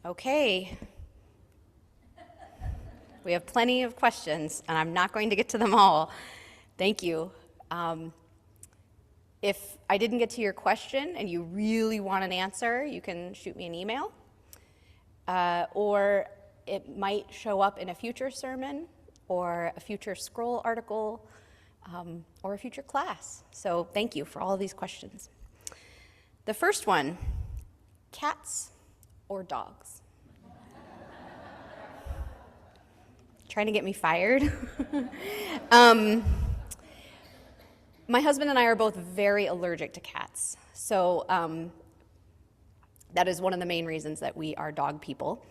Okay. We have plenty of questions, and I'm not going to get to them all. Thank you. If I didn't get to your question and you really want an answer, you can shoot me an email. Or it might show up in a future sermon, or a future scroll article, or a future class. So thank you for all of these questions. The first one, cats or dogs? Trying to get me fired? My husband and I are both very allergic to cats. So that is one of the main reasons that we are dog people.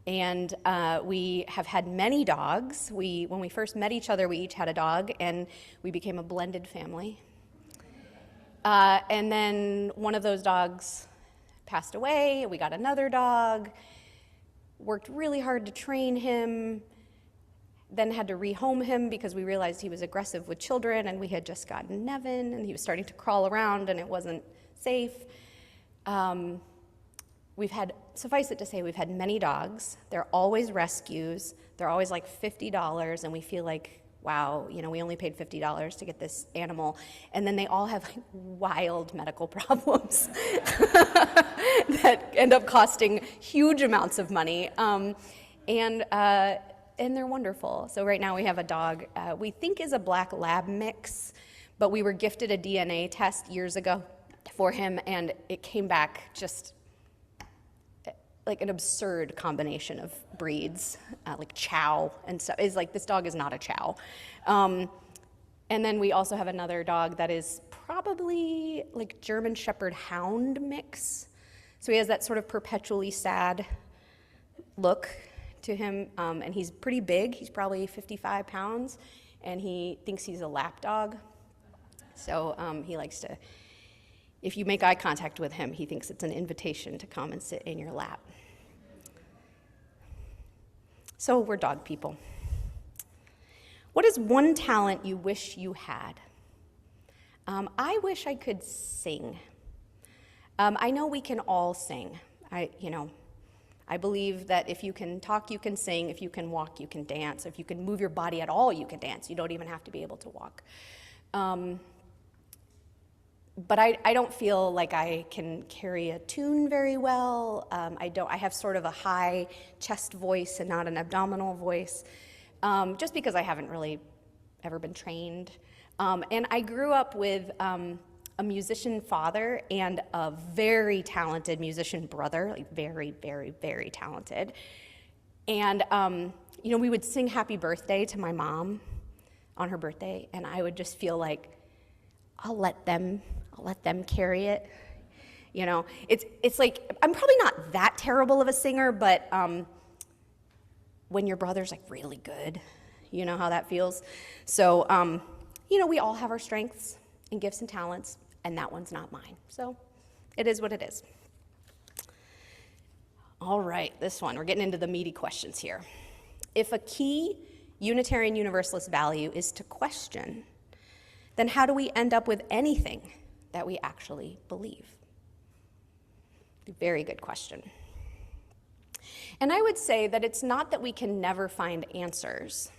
And we have had many dogs. When we first met each other, we each had a dog, and we became a blended family. And then one of those dogs passed away. We got another dog, worked really hard to train him, then had to rehome him because we realized he was aggressive with children, and we had just gotten Nevin, and he was starting to crawl around, and it wasn't safe. Suffice it to say, we've had many dogs. They're always rescues. They're always like $50, and we feel like, wow, we only paid $50 to get this animal. And then they all have like wild medical problems that end up costing huge amounts of money. And they're wonderful. So right now we have a dog we think is a black lab mix, but we were gifted a DNA test years ago for him, and it came back just like an absurd combination of breeds, like chow and stuff. Is like, this dog is not a chow. And then we also have another dog that is probably like German Shepherd Hound mix. So he has that sort of perpetually sad look to him, and he's pretty big. He's probably 55 pounds, and he thinks he's a lap dog. So he likes to, if you make eye contact with him, he thinks it's an invitation to come and sit in your lap. So we're dog people. What is one talent you wish you had? I wish I could sing. I know we can all sing. I believe that if you can talk, you can sing. If you can walk, you can dance. If you can move your body at all, you can dance. You don't even have to be able to walk. But I don't feel like I can carry a tune very well. I have sort of a high chest voice and not an abdominal voice, just because I haven't really ever been trained. And I grew up with a musician father and a very talented musician brother, like very, very, very talented. And, we would sing happy birthday to my mom on her birthday, and I would just feel like, I'll let them carry it. It's like, I'm probably not that terrible of a singer, but when your brother's like really good, you know how that feels. So, we all have our strengths and gifts and talents, and that one's not mine. So it is what it is. All right, this one, we're getting into the meaty questions here. If a key Unitarian Universalist value is to question, then how do we end up with anything that we actually believe? Very good question. And I would say that it's not that we can never find answers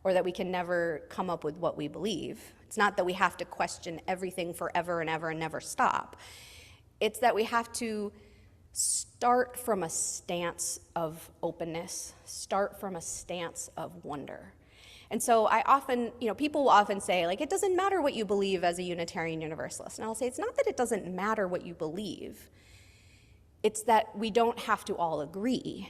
or that we can never come up with what we believe. It's not that we have to question everything forever and ever and never stop. It's that we have to start from a stance of openness, start from a stance of wonder. And so I often, people will often say, like, it doesn't matter what you believe as a Unitarian Universalist. And I'll say, it's not that it doesn't matter what you believe. It's that we don't have to all agree.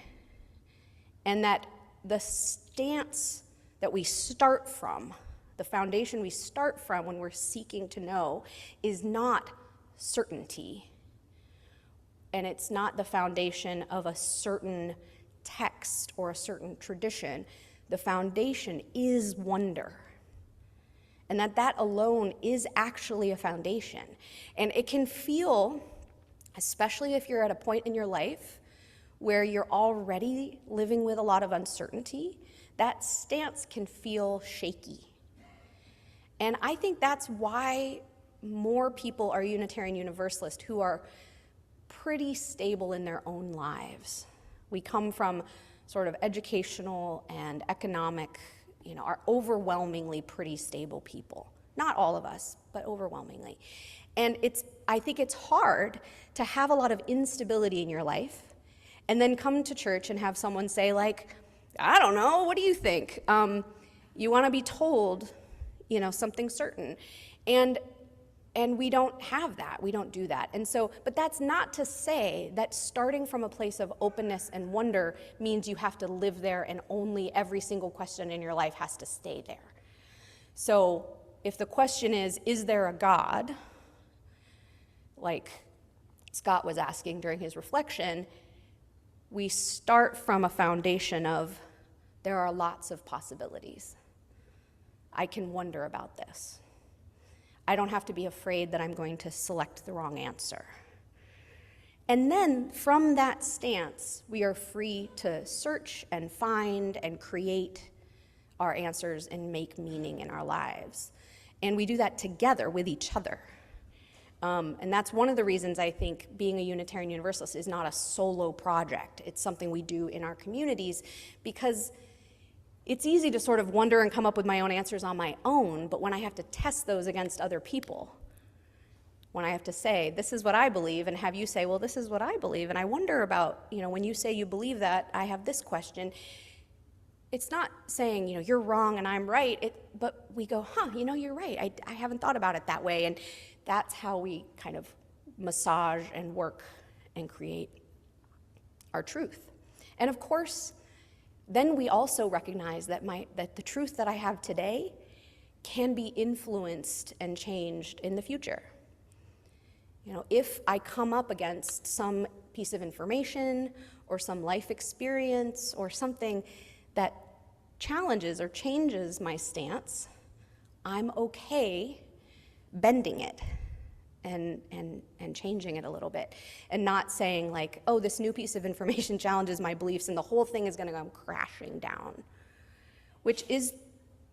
And that the stance that we start from, the foundation we start from when we're seeking to know, is not certainty. And it's not the foundation of a certain text or a certain tradition. The foundation is wonder. And that alone is actually a foundation. And it can feel, especially if you're at a point in your life where you're already living with a lot of uncertainty, that stance can feel shaky. And I think that's why more people are Unitarian Universalist who are pretty stable in their own lives. We come from sort of educational and economic, are overwhelmingly pretty stable people. Not all of us, but overwhelmingly. And I think it's hard to have a lot of instability in your life and then come to church and have someone say, like, I don't know, what do you think? You want to be told, something certain. And we don't have that. We don't do that. And so, but that's not to say that starting from a place of openness and wonder means you have to live there and only every single question in your life has to stay there. So if the question is there a God, like Scott was asking during his reflection, we start from a foundation of there are lots of possibilities. I can wonder about this. I don't have to be afraid that I'm going to select the wrong answer. And then from that stance, we are free to search and find and create our answers and make meaning in our lives. And we do that together with each other. And that's one of the reasons I think being a Unitarian Universalist is not a solo project. It's something we do in our communities because it's easy to sort of wonder and come up with my own answers on my own, but when I have to test those against other people, when I have to say, this is what I believe, and have you say, well, this is what I believe, and I wonder about, when you say you believe that, I have this question. It's not saying, you're wrong and I'm right, but we go, you're right, I haven't thought about it that way, and that's how we kind of massage and work and create our truth. And of course, then we also recognize that the truth that I have today can be influenced and changed in the future. If I come up against some piece of information or some life experience or something that challenges or changes my stance, I'm okay bending it and changing it a little bit, and not saying like, oh, this new piece of information challenges my beliefs and the whole thing is going to come crashing down, which is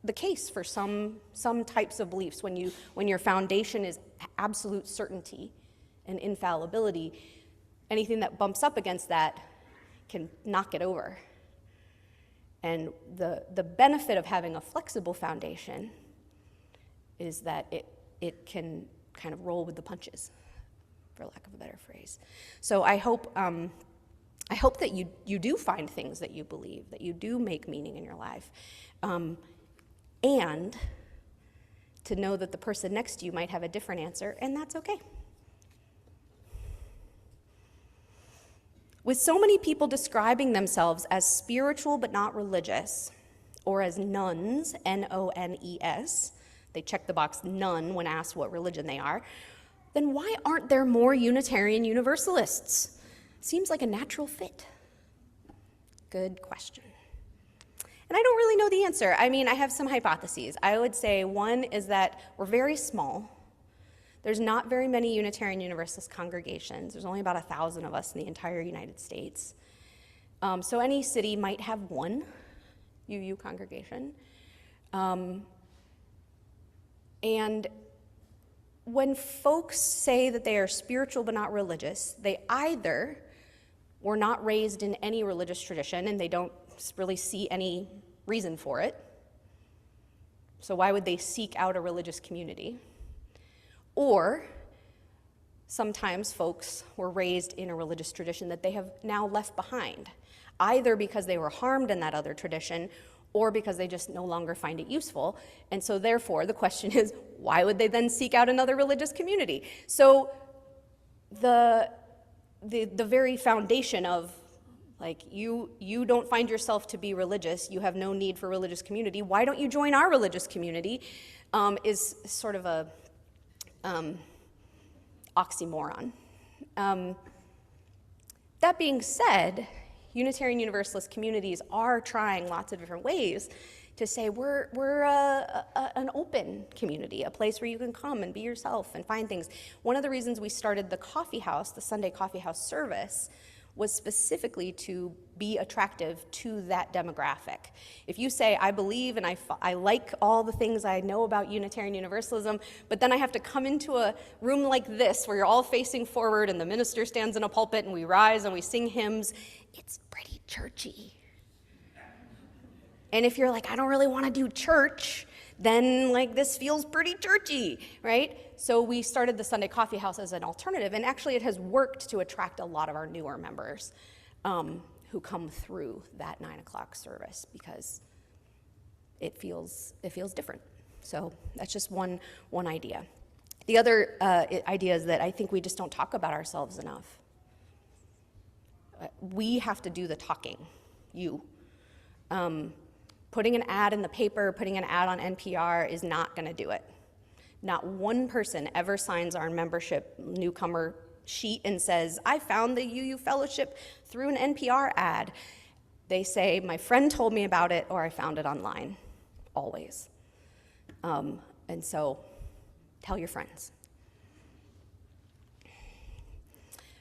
the case for some types of beliefs. When your foundation is absolute certainty and infallibility, anything that bumps up against that can knock it over. And the benefit of having a flexible foundation is that it can kind of roll with the punches, for lack of a better phrase. So I hope that you do find things that you believe, that you do make meaning in your life, and to know that the person next to you might have a different answer, and that's okay. With so many people describing themselves as spiritual but not religious, or as nuns, N-O-N-E-S, they check the box none when asked what religion they are, then why aren't there more Unitarian Universalists? Seems like a natural fit. Good question. And I don't really know the answer. I have some hypotheses. I would say one is that we're very small. There's not very many Unitarian Universalist congregations. There's only about 1,000 of us in the entire United States. So any city might have one UU congregation. And when folks say that they are spiritual but not religious, they either were not raised in any religious tradition and they don't really see any reason for it. So why would they seek out a religious community? Or sometimes folks were raised in a religious tradition that they have now left behind, either because they were harmed in that other tradition or because they just no longer find it useful. And so therefore, the question is, why would they then seek out another religious community? So the very foundation of, like, you don't find yourself to be religious, you have no need for religious community, why don't you join our religious community, is sort of a oxymoron. That being said, Unitarian Universalist communities are trying lots of different ways to say we're an open community, a place where you can come and be yourself and find things. One of the reasons we started the coffee house, the Sunday coffee house service, was specifically to be attractive to that demographic. If you say, I believe and I like all the things I know about Unitarian Universalism, but then I have to come into a room like this where you're all facing forward and the minister stands in a pulpit and we rise and we sing hymns, it's pretty churchy. And if you're like, I don't really want to do church, then like this feels pretty churchy, right? So we started the Sunday Coffee House as an alternative, and actually it has worked to attract a lot of our newer members who come through that 9 o'clock service because it feels different. So that's just one idea. The other idea is that I think we just don't talk about ourselves enough. We have to do the talking, you. Putting an ad in the paper, putting an ad on NPR is not going to do it. Not one person ever signs our membership newcomer sheet and says, I found the UU Fellowship through an NPR ad. They say, my friend told me about it, or I found it online, always. And so, tell your friends.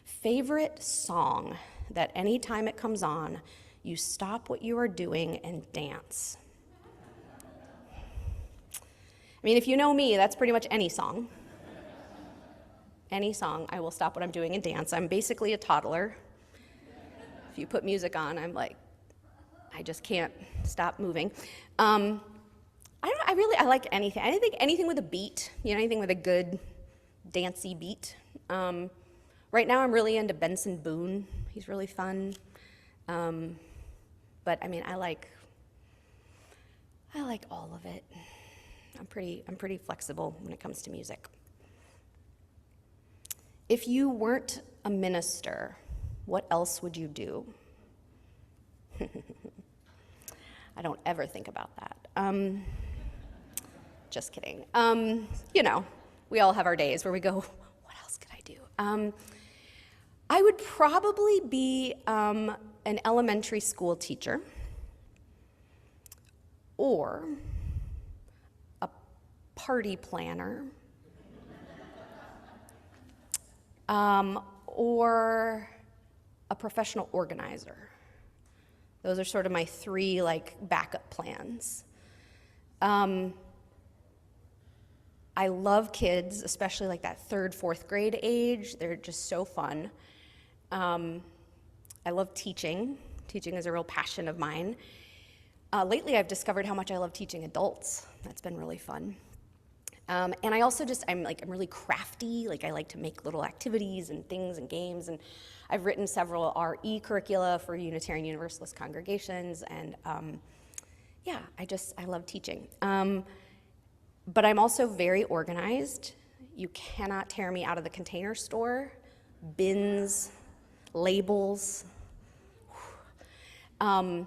Favorite song that anytime it comes on, you stop what you are doing and dance. I mean, if you know me, that's pretty much any song. Any song, I will stop what I'm doing and dance. I'm basically a toddler. If you put music on, I'm like, I just can't stop moving. I like anything. I think anything with a beat, anything with a good dancey beat. Right now I'm really into Benson Boone. He's really fun. But I mean, I like all of it. I'm pretty flexible when it comes to music. If you weren't a minister, what else would you do? I don't ever think about that. Just kidding. We all have our days where we go, what else could I do? I would probably be an elementary school teacher or a party planner or a professional organizer. Those are sort of my three backup plans. I love kids, especially that 3rd, 4th grade age. They're just so fun. I love teaching. Teaching is a real passion of mine. Lately, I've discovered how much I love teaching adults. That's been really fun. And I also I'm really crafty. I like to make little activities and things and games. And I've written several RE curricula for Unitarian Universalist congregations. And I love teaching. But I'm also very organized. You cannot tear me out of the Container Store. Bins, labels. And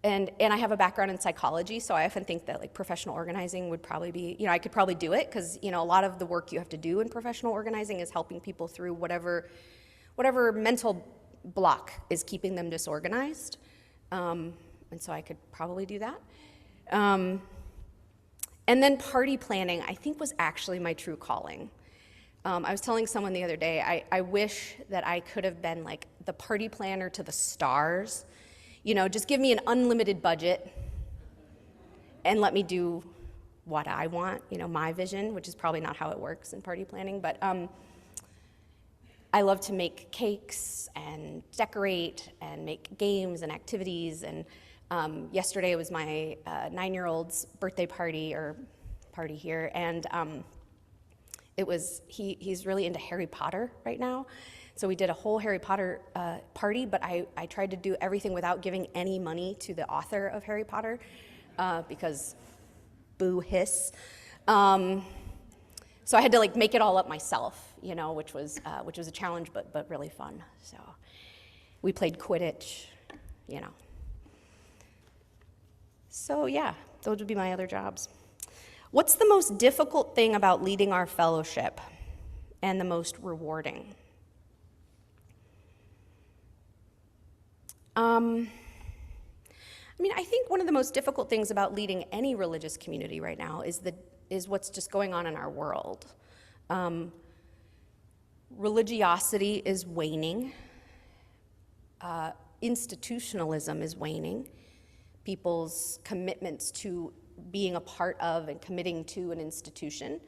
I have a background in psychology, so I often think that professional organizing would probably be, I could probably do it, because a lot of the work you have to do in professional organizing is helping people through whatever mental block is keeping them disorganized. And so I could probably do that. And then party planning, I think, was actually my true calling. I was telling someone the other day, I wish that I could have been the party planner to the stars. Just give me an unlimited budget and let me do what I want, my vision, which is probably not how it works in party planning. But I love to make cakes and decorate and make games and activities. And yesterday was my 9-year-old's birthday party here. And he's really into Harry Potter right now. So we did a whole Harry Potter party, but I tried to do everything without giving any money to the author of Harry Potter, because boo hiss. So I had to make it all up myself, which was a challenge, but really fun. So we played Quidditch, So yeah, those would be my other jobs. What's the most difficult thing about leading our fellowship and the most rewarding? I think one of the most difficult things about leading any religious community right now is what's just going on in our world. Religiosity is waning. Institutionalism is waning. People's commitments to being a part of and committing to an institution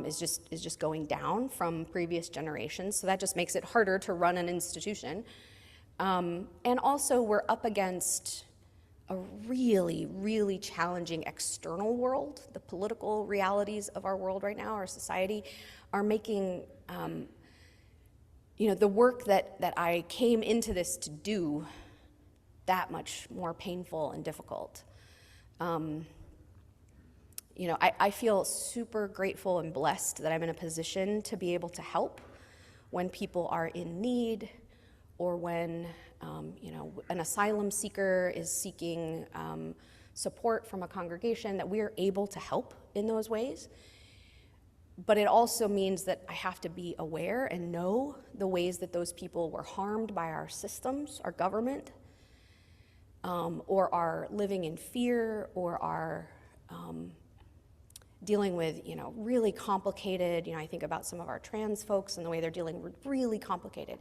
is just going down from previous generations. So that just makes it harder to run an institution. And also we're up against a really, really challenging external world. The political realities of our world right now, our society, are making the work that I came into this to do that much more painful and difficult. I feel super grateful and blessed that I'm in a position to be able to help when people are in need, or when an asylum seeker is seeking support from a congregation, that we are able to help in those ways. But it also means that I have to be aware and know the ways that those people were harmed by our systems, our government, or are living in fear, or are dealing with really complicated, I think about some of our trans folks and the way they're dealing with really complicated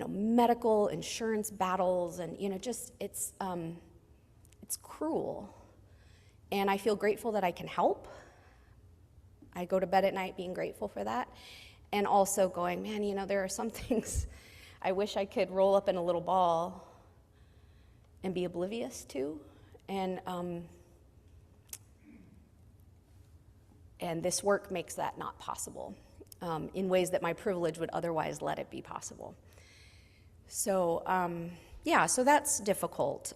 medical insurance battles, and it's cruel. And I feel grateful that I can help. I go to bed at night being grateful for that, and also going, man, there are some things I wish I could roll up in a little ball and be oblivious to, and this work makes that not possible in ways that my privilege would otherwise let it be possible. So so that's difficult.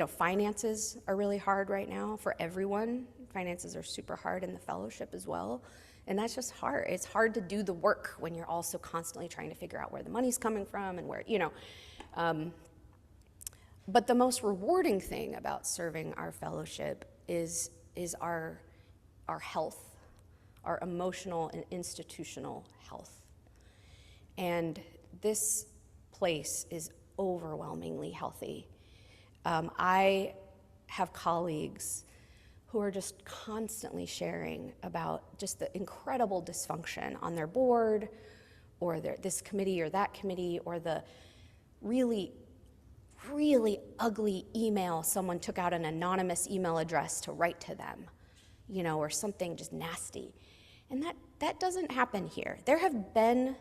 Finances are really hard right now for everyone. Finances are super hard in the fellowship as well. And that's just hard. It's hard to do the work when you're also constantly trying to figure out where the money's coming from and where, But the most rewarding thing about serving our fellowship is our health, our emotional and institutional health. And this place is overwhelmingly healthy. I have colleagues who are just constantly sharing about just the incredible dysfunction on their board, or this committee or that committee, or the really, really ugly email someone took out an anonymous email address to write to them, or something just nasty. And that doesn't happen here. There have been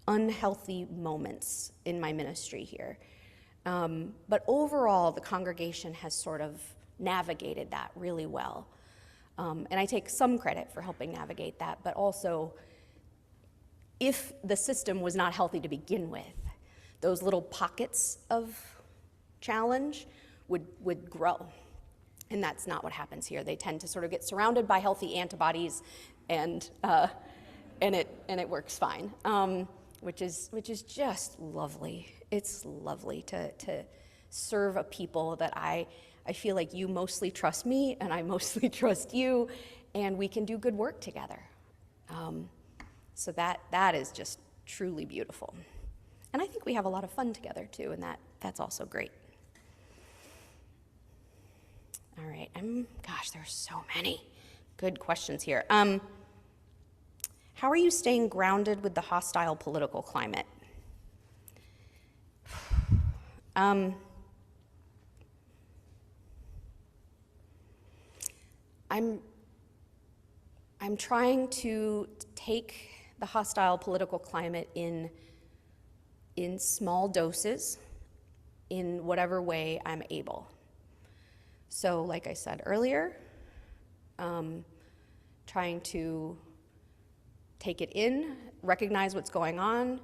unhealthy moments in my ministry here. But overall, the congregation has sort of navigated that really well. And I take some credit for helping navigate that, but also, if the system was not healthy to begin with, those little pockets of challenge would grow. And that's not what happens here. They tend to sort of get surrounded by healthy antibodies, and it works fine, which is just lovely. It's lovely to serve a people that I feel like you mostly trust me and I mostly trust you, and we can do good work together. So that is just truly beautiful. And I think we have a lot of fun together too, and that's also great. All right, gosh, there's so many good questions here. How are you staying grounded with the hostile political climate? I'm trying to take the hostile political climate in small doses, in whatever way I'm able. So, like I said earlier, trying to take it in, recognize what's going on,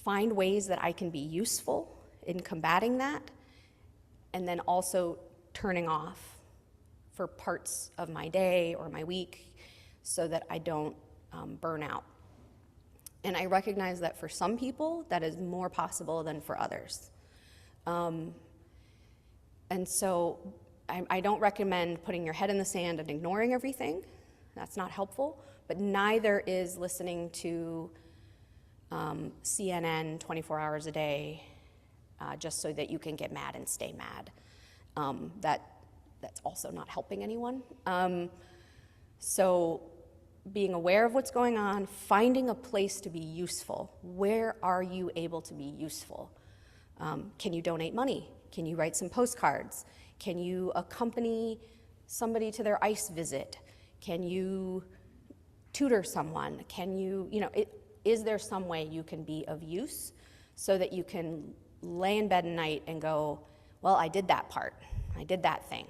find ways that I can be useful in combating that, and then also turning off for parts of my day or my week so that I don't burn out. And I recognize that for some people, that is more possible than for others. And so I don't recommend putting your head in the sand and ignoring everything. That's not helpful. But neither is listening to CNN 24 hours a day just so that you can get mad and stay mad. That's also not helping anyone. So being aware of what's going on, finding a place to be useful. Where are you able to be useful? Can you donate money? Can you write some postcards? Can you accompany somebody to their ICE visit? Can you tutor someone? Can you, is there some way you can be of use so that you can lay in bed at night and go, well, I did that part. I did that thing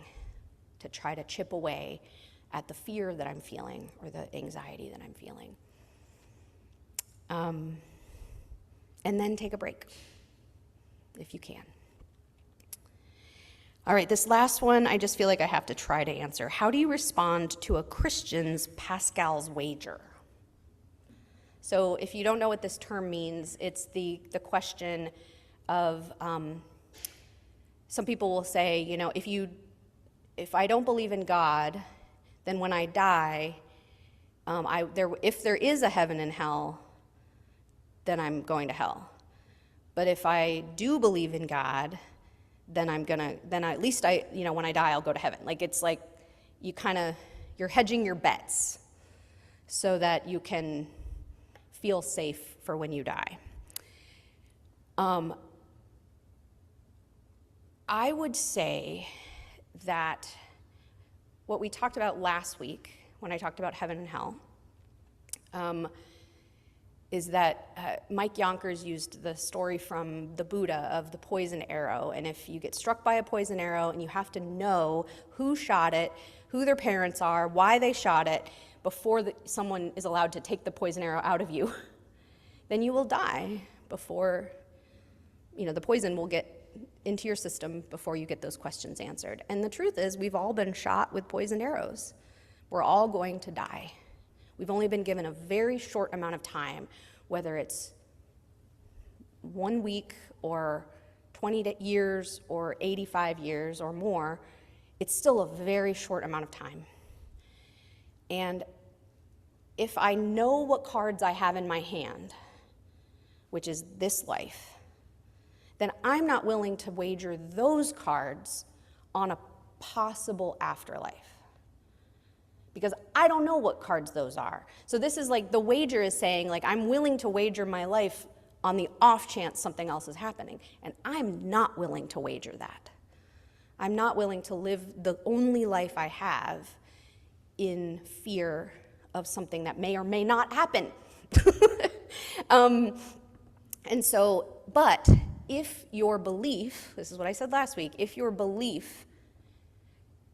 to try to chip away at the fear that I'm feeling or the anxiety that I'm feeling. And then take a break, if you can. All right, this last one, I just feel like I have to try to answer. How do you respond to a Christian's Pascal's wager? So if you don't know what this term means, it's the question of, some people will say, if I don't believe in God, then when I die, if there is a heaven and hell, then I'm going to hell. But if I do believe in God, then at least when I die, I'll go to heaven. Like, it's like you're hedging your bets so that you can feel safe for when you die. I would say that what we talked about last week, when I talked about heaven and hell, is that Mike Yonkers used the story from the Buddha of the poison arrow. And if you get struck by a poison arrow and you have to know who shot it, who their parents are, why they shot it, before someone is allowed to take the poison arrow out of you, then you will die before, the poison will get into your system before you get those questions answered. And the truth is, we've all been shot with poisoned arrows. We're all going to die. We've only been given a very short amount of time, whether it's 1 week or 20 years or 85 years or more, it's still a very short amount of time. And if I know what cards I have in my hand, which is this life, then I'm not willing to wager those cards on a possible afterlife, because I don't know what cards those are. So this is like, the wager is saying, like, I'm willing to wager my life on the off chance something else is happening, and I'm not willing to wager that. I'm not willing to live the only life I have in fear of something that may or may not happen. But if your belief, this is what I said last week, if your belief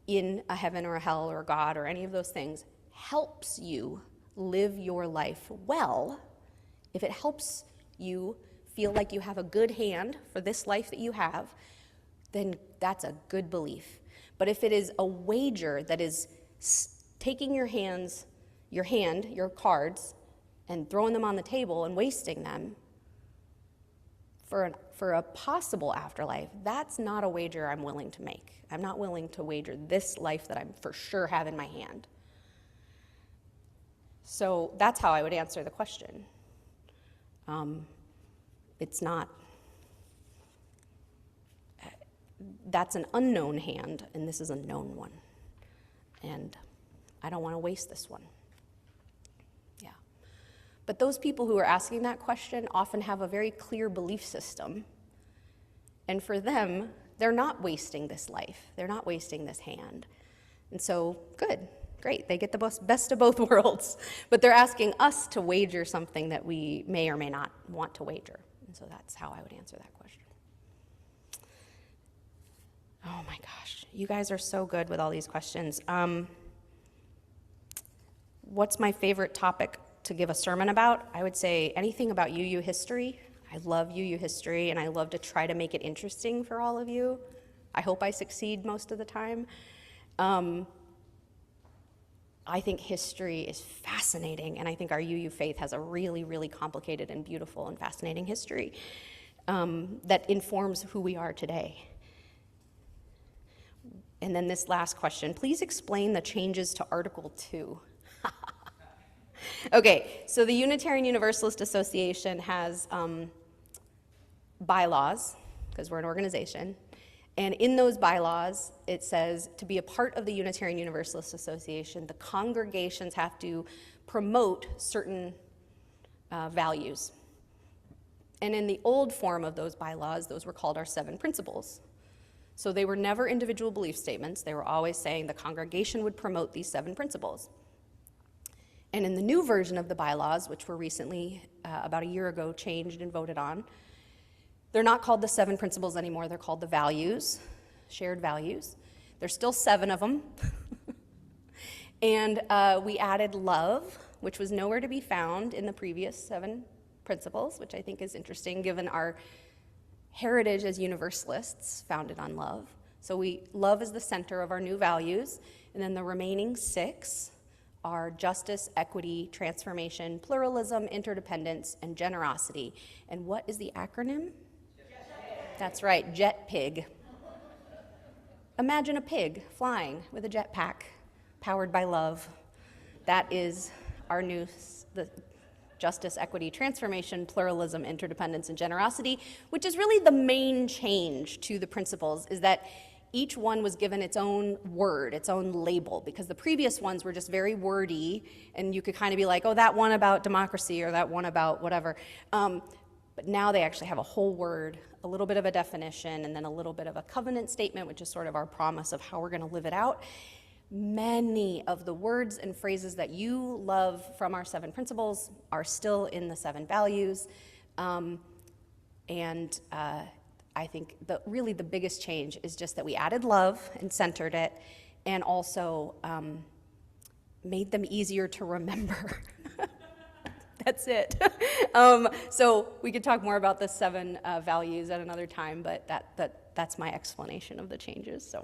in a heaven or a hell or a God or any of those things helps you live your life well, if it helps you feel like you have a good hand for this life that you have, then that's a good belief. But if it is a wager that is taking your cards, and throwing them on the table and wasting them for a possible afterlife, that's not a wager I'm willing to make. I'm not willing to wager this life that I'm for sure have in my hand. So that's how I would answer the question. That's an unknown hand, and this is a known one. And I don't want to waste this one. Yeah. But those people who are asking that question often have a very clear belief system. And for them, they're not wasting this life. They're not wasting this hand. And so, good, great. They get the best of both worlds. But they're asking us to wager something that we may or may not want to wager. And so that's how I would answer that question. Oh my gosh, you guys are so good with all these questions. What's my favorite topic to give a sermon about? I would say anything about UU history. I love UU history, and I love to try to make it interesting for all of you. I hope I succeed most of the time. I think history is fascinating, and I think our UU faith has a really, really complicated and beautiful and fascinating history that informs who we are today. And then this last question, please explain the changes to Article 2. Okay, so the Unitarian Universalist Association has bylaws, because we're an organization, and in those bylaws, it says to be a part of the Unitarian Universalist Association, the congregations have to promote certain values. And in the old form of those bylaws, those were called our 7 principles. So they were never individual belief statements. They were always saying the congregation would promote these 7 principles. And in the new version of the bylaws, which were recently, about a year ago, changed and voted on, they're not called the 7 principles anymore. They're called the values, shared values. There's still 7 of them. And we added love, which was nowhere to be found in the previous 7 principles, which I think is interesting given our heritage as universalists founded on love. So love is the center of our new values, and then the remaining 6 are justice, equity, transformation, pluralism, interdependence, and generosity. And what is the acronym? That's right, JETPIG. Imagine a pig flying with a jetpack powered by love. That is our new justice, equity, transformation, pluralism, interdependence, and generosity, which is really the main change to the principles, is that each one was given its own word, its own label, because the previous ones were just very wordy, and you could kind of be like, oh, that one about democracy or that one about whatever. But now they actually have a whole word, a little bit of a definition, and then a little bit of a covenant statement, which is sort of our promise of how we're going to live it out. Many of the words and phrases that you love from our 7 principles are still in the 7 values. I think really the biggest change is just that we added love and centered it, and also made them easier to remember. That's it. So we could talk more about the 7 values at another time, but that's my explanation of the changes. So.